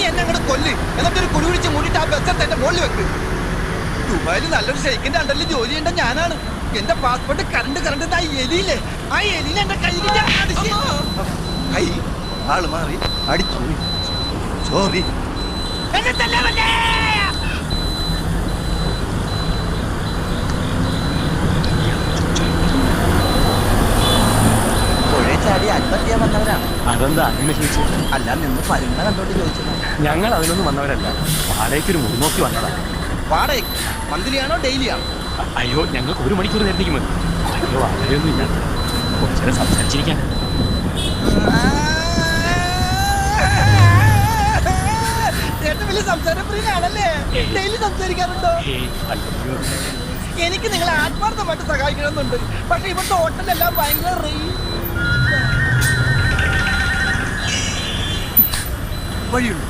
എന്നെ അങ്ങോട്ട് കൊല്ല്, എന്നിട്ടൊരു കുടി പിടിച്ച് മൂടിയിട്ട് ആ ബസ് എന്റെ മുകളിൽ വെക്ക്. ദുബായിൽ നല്ലൊരു ഷെയ്ക്കിന്റെ അണ്ടറിൽ ജോലി ചെയ്യേണ്ട ഞാനാണ്. എന്റെ പാസ്പോർട്ട് കറണ്ട് ആ എലിയില്ലേ, ആ എലിയിൽ എന്റെ കയ്യിൽ ആള് മാറി അടിച്ചു. സോറി. ചാടി ആത്മഹത്യ വന്നവരാണ്. അതെന്താ അങ്ങനെ ചോദിച്ചു? അല്ല, നിന്ന് പരുന്ന കണ്ടോട്ട് ചോദിച്ചത്. ഞങ്ങൾ അതിനൊന്നും വന്നവരല്ല, വാടകയ്ക്കൊരു മുറി നോക്കി വന്നതാ. വാടകയ്ക്ക് മന്ത്ലിയാണോ ഡെയിലിയാണോ? അയ്യോ, ഞങ്ങൾക്ക് 1 മണിക്കൂർ നേരത്തേക്ക് മതി. അയ്യോ, വാടകയൊന്നും ഇല്ല, കുറച്ചേരം സംസാരിച്ചിരിക്കാൻ. ഏറ്റവും വലിയ സംസാരപ്രിയനാണല്ലേ? ഡെയിലി സംസാരിക്കാറുണ്ടോ? എനിക്ക് നിങ്ങളെ ആത്മാർത്ഥമായിട്ട് സഹായിക്കണമെന്നുണ്ട്. പക്ഷെ ഇവിടുത്തെ ഹോട്ടലെല്ലാം ഭയങ്കര വഴിയുണ്ട്.